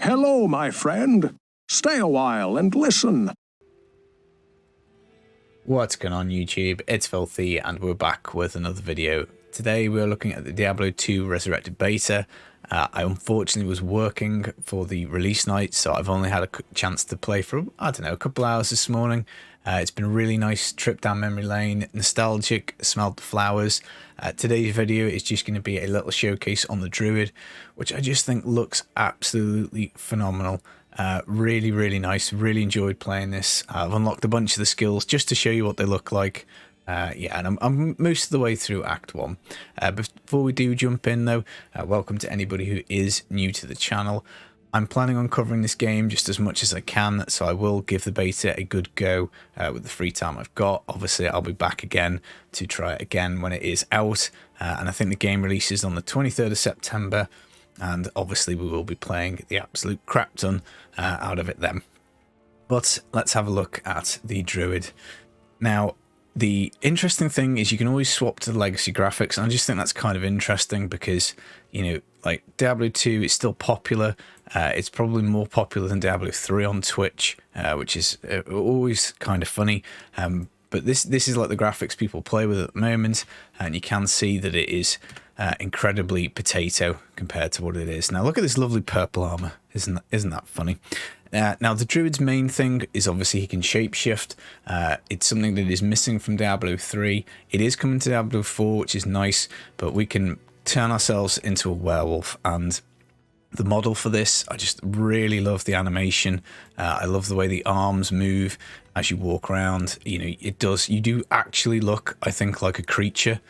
Hello, my friend. Stay a while and listen. What's going on YouTube? It's Filthy and we're back with another video. Today we're looking at the Diablo 2 Resurrected Beta. I unfortunately was working for the release night, so I've only had a chance to play for, I don't know, a couple hours this morning. It's been a really nice trip down memory lane, nostalgic, smelled the flowers. Today's video is just going to be a little showcase on the Druid, which I just think looks absolutely phenomenal. Really nice. Really enjoyed playing this. I've unlocked a bunch of the skills just to show you what they look like. Yeah, and I'm most of the way through Act 1. Before we do jump in though, welcome to anybody who is new to the channel. I'm planning on covering this game just as much as I can, so I will give the beta a good go with the free time I've got. Obviously, I'll be back again to try it again when it is out, and I think the game releases on the 23rd of September, and obviously we will be playing the absolute crap ton out of it then. But let's have a look at the Druid. Now, the interesting thing is you can always swap to the legacy graphics, and I just think that's kind of interesting because, you know, like Diablo 2 is still popular. It's probably more popular than Diablo 3 on Twitch, which is always kind of funny. But this is like the graphics people play with at the moment, and you can see that it is incredibly potato compared to what it is. Now look at this lovely purple armor. Isn't that funny? Now the Druid's main thing is obviously he can shapeshift. It's something that is missing from Diablo 3. It is coming to Diablo 4, which is nice, but we can turn ourselves into a werewolf, and the model for this, I just really love the animation. I love the way the arms move as you walk around. You know, you do actually look, I think, like a creature.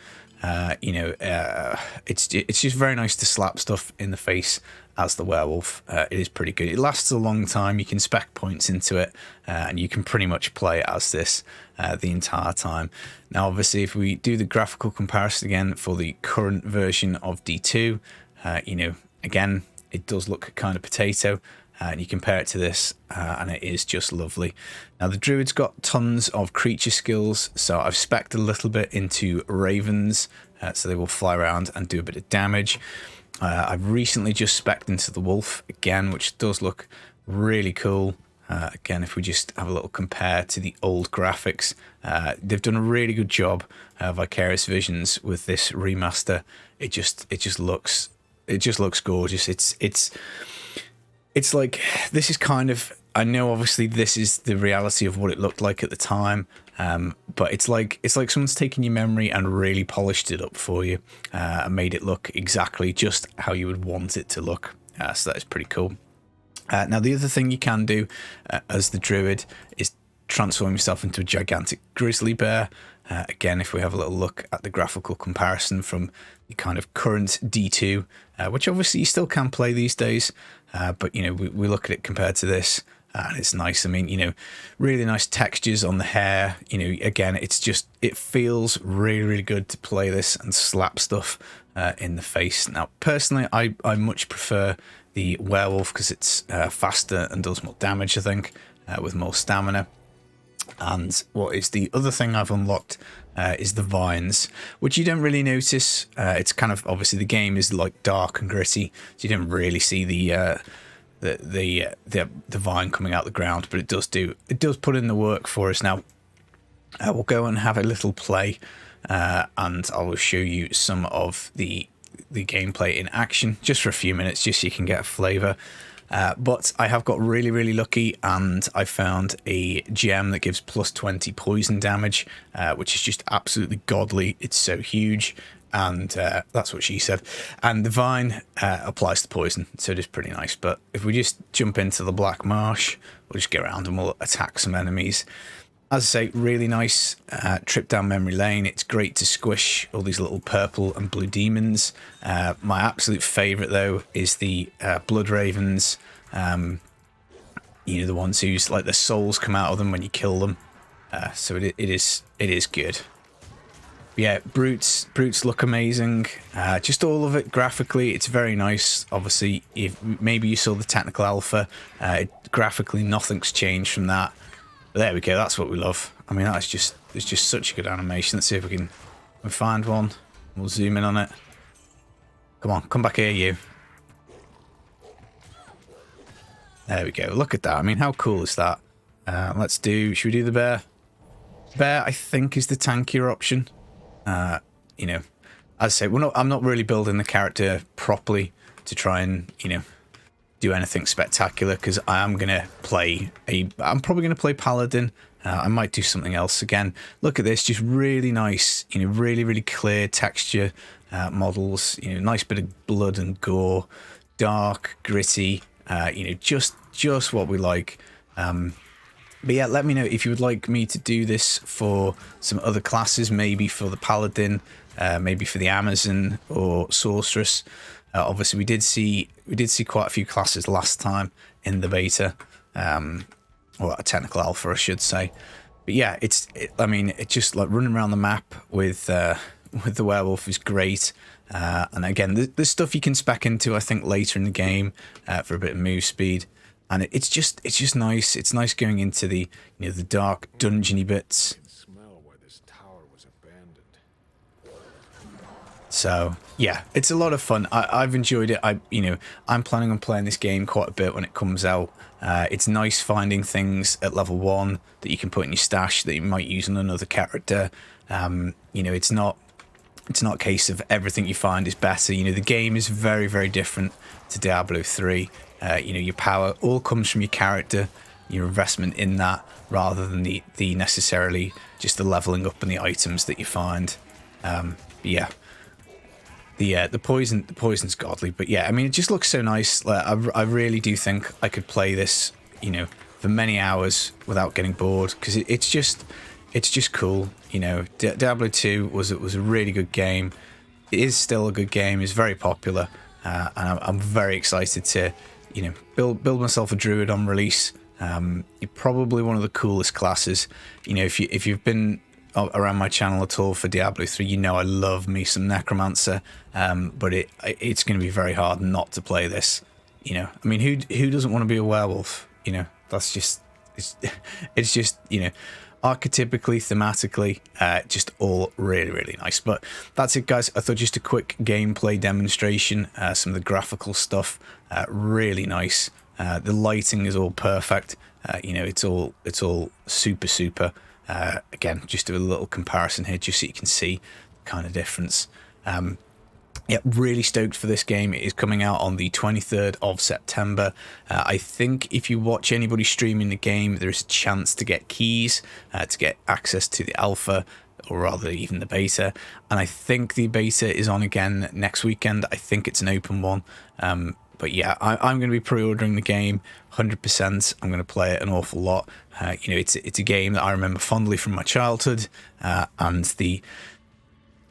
It's just very nice to slap stuff in the face as the werewolf. It is pretty good. It lasts a long time. You can spec points into it, and you can pretty much play it as this the entire time. Now, obviously, if we do the graphical comparison again for the current version of D2, again, it does look kind of potato. And you compare it to this, and it is just lovely. Now, the Druid's got tons of creature skills, so I've spec'd a little bit into ravens, so they will fly around and do a bit of damage. I've recently just spec'd into the wolf again, which does look really cool. Again, if we just have a little compare to the old graphics, they've done a really good job. Vicarious Visions with this remaster, it just looks gorgeous. It's like, this is kind of, I know obviously this is the reality of what it looked like at the time, but it's like someone's taken your memory and really polished it up for you, and made it look exactly just how you would want it to look. So that is pretty cool. Now the other thing you can do as the Druid is transform yourself into a gigantic grizzly bear. Again, if we have a little look at the graphical comparison from the kind of current D2, which obviously you still can play these days, but, you know, we look at it compared to this, and it's nice. I mean, you know, really nice textures on the hair. You know, again, it feels really good to play this and slap stuff in the face. Now, personally, I much prefer the werewolf because it's faster and does more damage, I think, with more stamina. And what is the other thing I've unlocked is the vines, which you don't really notice. It's kind of, obviously the game is like dark and gritty, so you don't really see the vine coming out the ground, but it does put in the work for us. Now we'll go and have a little play, and I will show you some of the gameplay in action just for a few minutes, just so you can get a flavour. But I have got really lucky, and I found a gem that gives plus 20 poison damage, which is just absolutely godly. It's so huge, and that's what she said. And the vine applies the poison, so it is pretty nice. But if we just jump into the Black Marsh, we'll just get around and we'll attack some enemies. As I say, really nice trip down memory lane. It's great to squish all these little purple and blue demons. My absolute favourite, though, is the blood ravens. You know, the ones whose, like, the souls come out of them when you kill them. So it is good. Yeah, brutes look amazing. Just all of it graphically, it's very nice. Obviously, if maybe you saw the technical alpha, graphically nothing's changed from that. But there we go, that's what we love. I mean, it's just such a good animation. Let's see if we can find one. We'll zoom in on it. Come on, come back here, you. There we go. Look at that. I mean, how cool is that? Should we do the bear? Bear, I think, is the tankier option. You know, as I say, I'm not really building the character properly to try and, you know, do anything spectacular, because I'm probably going to play Paladin. I might do something else again. Look at this, just really nice, you know, really, really clear texture models, you know, nice bit of blood and gore, dark, gritty, you know, just what we like. But yeah, let me know if you would like me to do this for some other classes, maybe for the Paladin, maybe for the Amazon or Sorceress. Obviously, we did see quite a few classes last time in the beta, or a technical alpha, I should say. But yeah, I mean, it's just like running around the map with the werewolf is great. And again, there's stuff you can spec into, I think, later in the game for a bit of move speed. And it's just nice. It's nice going into the, you know, the dark dungeony bits. So yeah, it's a lot of fun. I've enjoyed it. I'm planning on playing this game quite a bit when it comes out. It's nice finding things at level 1 that you can put in your stash that you might use on another character. You know, it's not a case of everything you find is better. You know, the game is very, very different to Diablo 3. You know, your power all comes from your character, your investment in that, rather than the necessarily just the leveling up and the items that you find. Yeah. The poison's godly, but yeah, I mean, it just looks so nice. Like, I really do think I could play this, you know, for many hours without getting bored, because it's just cool. You know, Diablo 2 was a really good game. It is still a good game. It's very popular, and I'm very excited to, you know, build myself a Druid on release. You're probably one of the coolest classes. You know, if you've been around my channel at all for Diablo 3, you know I love me some Necromancer, but it's going to be very hard not to play this. You know, I mean, who doesn't want to be a werewolf? You know, that's just it's just, you know, archetypically, thematically, just all really, really nice. But that's it, guys. I thought just a quick gameplay demonstration. Some of the graphical stuff, really nice. The lighting is all perfect. You know, it's all super. Again, just do a little comparison here, just so you can see the kind of difference. Yeah, really stoked for this game. It is coming out on the 23rd of September. I think if you watch anybody streaming the game, there is a chance to get keys, to get access to the alpha, or rather even the beta. And I think the beta is on again next weekend. I think it's an open one. But yeah, I'm going to be pre-ordering the game 100%. I'm going to play it an awful lot. You know, it's a game that I remember fondly from my childhood, and the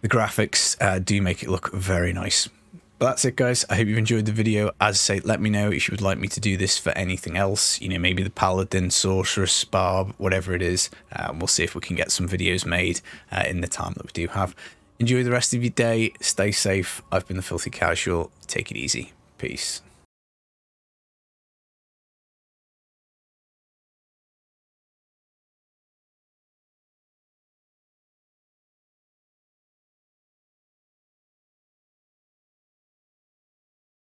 graphics do make it look very nice. But that's it, guys. I hope you've enjoyed the video. As I say, let me know if you would like me to do this for anything else. You know, maybe the Paladin, Sorceress, Barb, whatever it is. We'll see if we can get some videos made in the time that we do have. Enjoy the rest of your day. Stay safe. I've been the Filthy Casual. Take it easy. Peace.